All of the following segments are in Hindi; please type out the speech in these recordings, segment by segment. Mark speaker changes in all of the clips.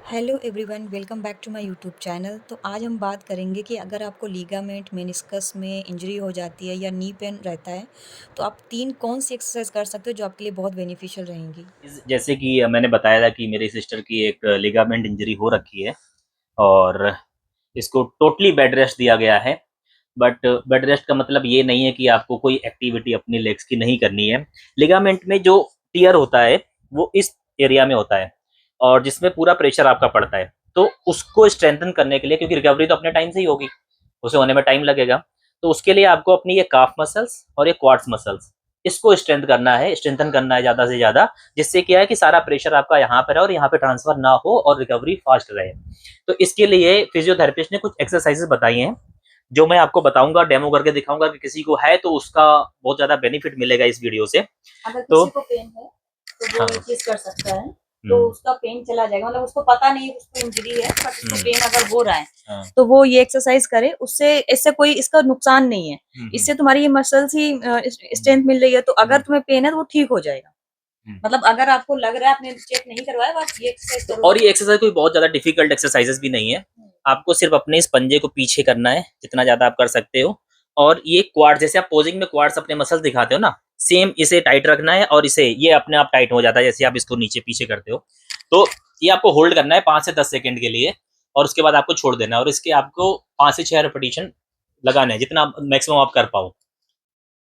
Speaker 1: Hello everyone, welcome back to my YouTube channel. तो आज हम बात करेंगे कि अगर आपको लीगामेंट मेनिस्कस में इंजरी हो जाती है या नी पेन रहता है, तो आप 3 कौन सी एक्सरसाइज कर सकते हो जो आपके लिए बहुत बेनिफिशियल रहेंगी?
Speaker 2: जैसे कि मैंने बताया था कि मेरी सिस्टर की एक लिगामेंट इंजरी हो रखी है और इसको टोटली बेड रेस्ट दिया गया है। बट बेड रेस्ट का मतलब ये नहीं है कि आपको कोई एक्टिविटी अपनी लेग्स की नहीं करनी है। लिगामेंट में जो टियर होता है वो इस एरिया में होता है और जिसमें पूरा प्रेशर आपका पड़ता है। तो उसको स्ट्रेंथन करने के लिए, क्योंकि रिकवरी तो अपने टाइम से ही होगी, उसे होने में टाइम लगेगा, तो उसके लिए आपको अपनी ये काफ मसल्स और ये क्वाड्स मसल्स, इसको स्ट्रेंथन करना है ज़्यादा से ज़्यादा, जिससे क्या है कि सारा प्रेशर आपका यहाँ पर है और यहाँ पे ट्रांसफर ना हो और रिकवरी फास्ट रहे। तो इसके लिए फिजियोथेरेपिस्ट ने कुछ एक्सरसाइजेस बताई हैं जो मैं आपको बताऊंगा, डेमो करके दिखाऊंगा कि किसी को है तो उसका बहुत ज्यादा बेनिफिट मिलेगा इस वीडियो से।
Speaker 1: अगर
Speaker 2: तो
Speaker 1: किसी को पेन है तो वो
Speaker 2: हाँ।
Speaker 1: ये चीज कर सकता है, तो उसका पेन चला जाएगा। मतलब उसको पता नहीं है उसको इंजरी है, बट उसको पेन अगर हो रहा है
Speaker 2: हाँ।
Speaker 1: तो वो ये एक्सरसाइज करे। उससे इससे कोई इसका नुकसान नहीं है। इससे तुम्हारी ये मसल्स ही स्ट्रेंथ मिल रही है। तो अगर तुम्हें पेन है तो वो ठीक हो जाएगा। मतलब अगर आपको लग रहा है, आपने चेक नहीं करवाया, तो आप ये एक्सरसाइज करो। और ये एक्सरसाइज कोई बहुत ज्यादा डिफिकल्ट एक्सरसाइजेस भी नहीं है।
Speaker 2: आपको सिर्फ अपने इस पंजे को पीछे करना है जितना ज्यादा आप कर सकते हो। और ये क्वाड, जैसे आप पोजिंग में क्वाड्स अपने मसल्स दिखाते हो ना, सेम इसे टाइट रखना है और इसे ये अपने आप टाइट हो जाता है जैसे आप इसको नीचे पीछे करते हो। तो ये आपको होल्ड करना है 5 से 10 सेकंड के लिए और उसके बाद आपको छोड़ देना है और इसके आपको 5 से 6 रेपिटेशन लगाने हैं, जितना मैक्सिमम आप कर पाओ,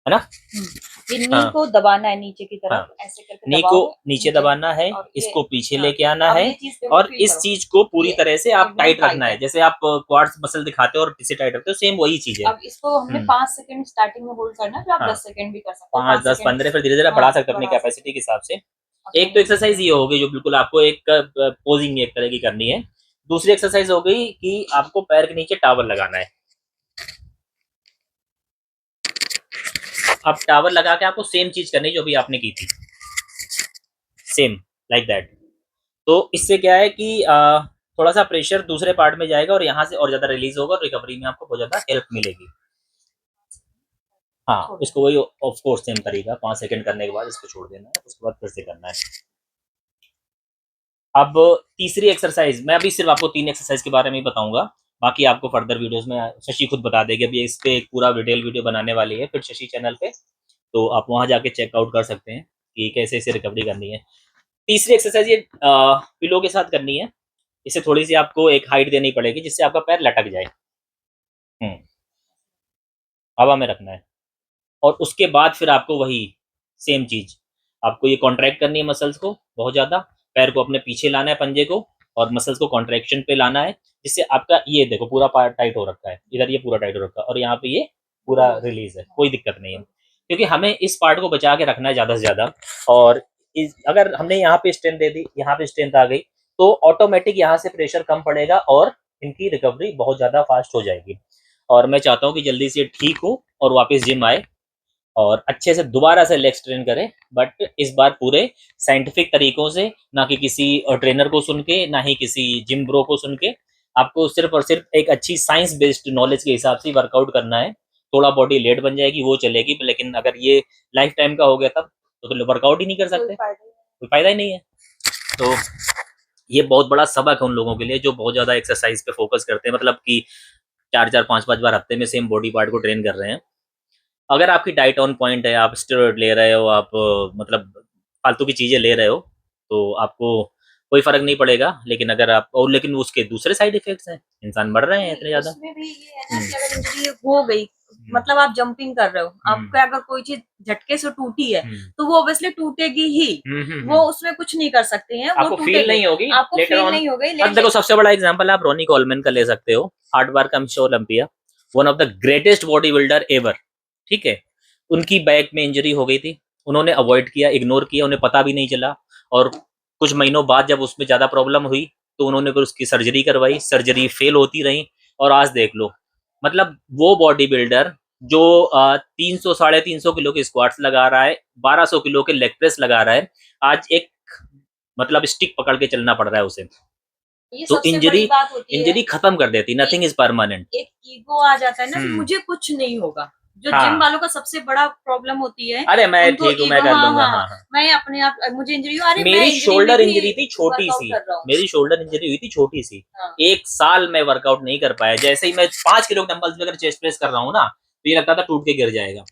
Speaker 2: है ना।
Speaker 1: ये नी
Speaker 2: हाँ
Speaker 1: को दबाना है नीचे की तरफ,
Speaker 2: हाँ,
Speaker 1: ऐसे करके
Speaker 2: नी को
Speaker 1: दबाओ
Speaker 2: नीचे दबाना है,
Speaker 1: और ये
Speaker 2: इसको पीछे
Speaker 1: हाँ,
Speaker 2: लेके आना
Speaker 1: अब
Speaker 2: है
Speaker 1: ये चीज देखो,
Speaker 2: और
Speaker 1: फील
Speaker 2: इस
Speaker 1: करो।
Speaker 2: चीज को पूरी
Speaker 1: ये
Speaker 2: तरह से आप
Speaker 1: एकदम
Speaker 2: टाइट
Speaker 1: टाइट
Speaker 2: रखना है,
Speaker 1: है।
Speaker 2: जैसे आप क्वाड्स मसल दिखाते हो और इसे टाइट रखते हो, सेम वही चीज है।
Speaker 1: अब इसको हमने 5 सेकंड स्टार्टिंग में होल्ड करना है, फिर आप
Speaker 2: हाँ,
Speaker 1: 10 सेकंड भी कर सकते हो।
Speaker 2: 5
Speaker 1: 5
Speaker 2: 10
Speaker 1: सेकंड
Speaker 2: 15 फिर धीरे धीरे बढ़ा
Speaker 1: हाँ,
Speaker 2: सकते हो अपनी
Speaker 1: बढ़ा सकते
Speaker 2: कैपेसिटी
Speaker 1: हो।
Speaker 2: के हिसाब से।
Speaker 1: अब
Speaker 2: एक तो
Speaker 1: मैंने
Speaker 2: एक्सरसाइज ये हो गई जो बिल्कुल आपको एक पोजिंग एक तरह की करनी है। दूसरी एक्सरसाइज हो गई कि आपको पैर के नीचे टावल लगाना है। अब टावल लगा के आपको सेम चीज करनी है जो भी आपने की थी, सेम लाइक दैट। तो इससे क्या है कि थोड़ा सा प्रेशर दूसरे पार्ट में जाएगा और यहाँ से और ज्यादा रिलीज होगा और रिकवरी में आपको बहुत ज्यादा हेल्प मिलेगी। हाँ, इसको वही ऑफ कोर्स सेम तरीका, 5 सेकंड करने के बाद इसको छोड़ देना है, उसके बाद फिर से करना है। अब तीसरी एक्सरसाइज, मैं अभी सिर्फ आपको 3 एक्सरसाइज के बारे में ही बताऊंगा, बाकी आपको फर्दर वीडियोस में शशि खुद बता देगी। अभी इस पे एक पूरा डिटेल वीडियो बनाने वाली है फिर शशि चैनल पे, तो आप वहां जाके चेकआउट कर सकते हैं कि कैसे इसे रिकवरी करनी है। तीसरी एक्सरसाइज ये पिलो के साथ करनी है। इसे थोड़ी सी आपको एक हाइट देनी पड़ेगी जिससे आपका पैर लटक जाए। हवा में रखना है और उसके बाद फिर आपको वही सेम चीज, आपको ये कॉन्ट्रैक्ट करनी है मसल्स को बहुत ज्यादा, पैर को अपने पीछे लाना है पंजे को और मसल्स को कॉन्ट्रैक्शन पे लाना है, जिससे आपका ये देखो पूरा पार्ट टाइट हो रखा है, इधर ये पूरा टाइट हो रखा है और यहाँ पे ये पूरा रिलीज है, कोई दिक्कत नहीं है, क्योंकि हमें इस पार्ट को बचा के रखना है ज्यादा से ज्यादा। और अगर हमने यहाँ पे स्ट्रेंथ दे दी, यहाँ पे स्ट्रेंथ आ गई, तो ऑटोमेटिक यहाँ से प्रेशर कम पड़ेगा और इनकी रिकवरी बहुत ज्यादा फास्ट हो जाएगी। और मैं चाहता हूँ कि जल्दी से ठीक हो और वापस जिम आए और अच्छे से दोबारा से लेग्स ट्रेन करें, बट इस बार पूरे साइंटिफिक तरीकों से, ना कि किसी ट्रेनर को सुन के, ना ही किसी जिम ब्रो को सुन के। आपको सिर्फ और सिर्फ एक अच्छी साइंस बेस्ड नॉलेज के हिसाब से वर्कआउट करना है। थोड़ा बॉडी लेट बन जाएगी वो चलेगी, लेकिन अगर ये लाइफ टाइम का हो गया तब तो वर्कआउट ही नहीं कर सकते, कोई फायदा ही नहीं है। तो ये बहुत बड़ा सबक है उन लोगों के लिए जो बहुत ज्यादा एक्सरसाइज पे फोकस करते हैं, मतलब कि 4 4 5 5 बार हफ्ते में सेम बॉडी पार्ट को ट्रेन कर रहे हैं। अगर आपकी डाइट ऑन पॉइंट है, आप स्टेरॉइड ले रहे हो, आप मतलब फालतू की चीज़ें ले रहे हो, तो आपको कोई फ़र्क नहीं पड़ेगा। लेकिन अगर आप, और लेकिन उसके दूसरे साइड इफ़ेक्ट्स हैं, इंसान मर रहे हैं इतने ज़्यादा।
Speaker 1: उसमें भी ये है ना कि अगर इंजरी हो गई, मतलब आप जंपिंग कर रहे हो, आपका अगर कोई चीज झटके से टूटी है तो वो ऑब्वियसली टूटेगी ही। वो उसमें कुछ नहीं कर सकते हैं, वो
Speaker 2: आपको फील
Speaker 1: टूटेगी,
Speaker 2: नहीं होगी
Speaker 1: आपको
Speaker 2: लेटर
Speaker 1: फील
Speaker 2: ऑन।
Speaker 1: नहीं होगी।
Speaker 2: अब
Speaker 1: लेकिन
Speaker 2: देखो सबसे बड़ा एग्जांपल आप रोनी कॉलमैन का ले सकते हो, 8 बार का miss Olympia, one of the greatest body builder ever, ठीक है। उनकी बैक में इंजरी हो गई थी, उन्होंने अवॉइड किया, इग्नोर किया, उन्हें पता भी नहीं चला। और कुछ महीनों बाद जब उसमें ज़्यादा प्रॉब्लम हुई तो उन्होंने फिर उसकी सर्जरी करवाई, सर्जरी फेल होती रही और आज देख लो। मतलब वो बॉडी बिल्डर जो 300 350 किलो के स्क्वाट्स लगा रहा है, 1200 किलो के लेग प्रेस लगा रहा है, आज एक मतलब स्टिक पकड़ के चलना पड़ रहा है उसे।
Speaker 1: ये
Speaker 2: तो
Speaker 1: सबसे
Speaker 2: इंजरी
Speaker 1: बड़ी बात होती है
Speaker 2: इंजरी खत्म कर देती, नथिंग इज परमानेंट।
Speaker 1: एक ईगो आ जाता है ना कि मुझे कुछ नहीं होगा। जो
Speaker 2: हाँ।
Speaker 1: जिम वालों का सबसे बड़ा प्रॉब्लम होती है।
Speaker 2: अरे मैं
Speaker 1: उनको
Speaker 2: ठीक हूँ, मैं
Speaker 1: ego-
Speaker 2: कर
Speaker 1: हाँ,
Speaker 2: लूंगा।
Speaker 1: हाँ,
Speaker 2: हाँ हाँ।
Speaker 1: मैं अपने आप, मुझे इंजरी हुई, अरे मैं
Speaker 2: मेरी
Speaker 1: इंजरी
Speaker 2: शोल्डर
Speaker 1: में भी
Speaker 2: इंजरी थी छोटी
Speaker 1: वर्कआउट
Speaker 2: सी,
Speaker 1: कर रहा हूँ।
Speaker 2: मेरी शोल्डर इंजरी हुई थी छोटी सी।
Speaker 1: हाँ।
Speaker 2: 1 साल मैं वर्कआउट नहीं कर पाया। जैसे ही मैं 5 किलो डंबल्स में अगर चेस्ट प्रेस कर रहा हूँ ना, तो ये लगता था टूट के गिर जाएगा।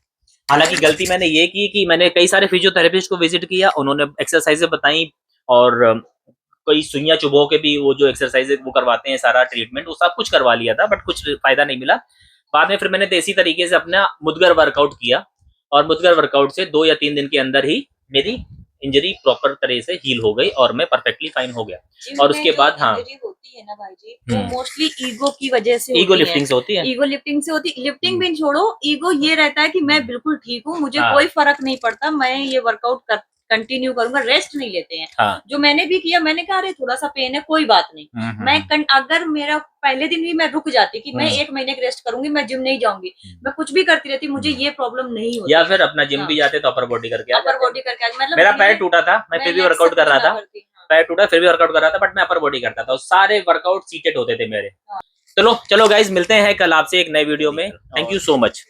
Speaker 2: हालांकि गलती मैंने ये की कि मैंने कई सारे फिजियोथेरेपिस्ट को विजिट किया, उन्होंने एक्सरसाइजें बताई और कोई सुइयां चुभो के भी वो जो एक्सरसाइज वो करवाते हैं, सारा ट्रीटमेंट वो सब कुछ करवा लिया था, बट कुछ फायदा नहीं मिला। बाद में फिर मैंने देसी तरीके से अपना मुदगर वर्कआउट किया, और मुदगर वर्कआउट से 2 या 3 दिन के अंदर ही मेरी इंजरी प्रॉपर तरह से हील हो गई और मैं परफेक्टली फाइन हो गया। और उसके बाद हाँ,
Speaker 1: इंजरी होती है ना भाई जी, वो मोस्टली ईगो की वजह से
Speaker 2: ईगो
Speaker 1: होती है।
Speaker 2: लिफ्टिंग से होती है।
Speaker 1: ईगो लिफ्टिंग से होती, लिफ्टिंग भी छोड़ो, ईगो ये रहता है कि मैं बिल्कुल ठीक हूँ, मुझे
Speaker 2: हाँ।
Speaker 1: कोई फर्क नहीं पड़ता, मैं ये वर्कआउट कंटिन्यू करूंगा, रेस्ट नहीं लेते हैं।
Speaker 2: हाँ।
Speaker 1: जो मैंने भी किया, मैंने कहा अरे थोड़ा सा पेन है, कोई बात नहीं, अगर मेरा पहले दिन भी मैं रुक जाती कि मैं 1 महीने की रेस्ट करूंगी, मैं जिम नहीं जाऊंगी, मैं कुछ भी करती रहती, मुझे ये प्रॉब्लम नहीं होती।
Speaker 2: या फिर अपना जिम भी जाते तो अपर बॉडी करके आ
Speaker 1: अपर
Speaker 2: जाते।
Speaker 1: बॉडी करके मतलब
Speaker 2: मेरा पैर टूटा था, मैं फिर भी वर्कआउट कर रहा था। पैर टूटा फिर भी वर्कआउट कर रहा था, बट मैं अपर बॉडी करता था, सारे वर्कआउट सीटेड होते थे मेरे। चलो गाइज, मिलते हैं कल आपसे एक नए वीडियो में। Thank you so much.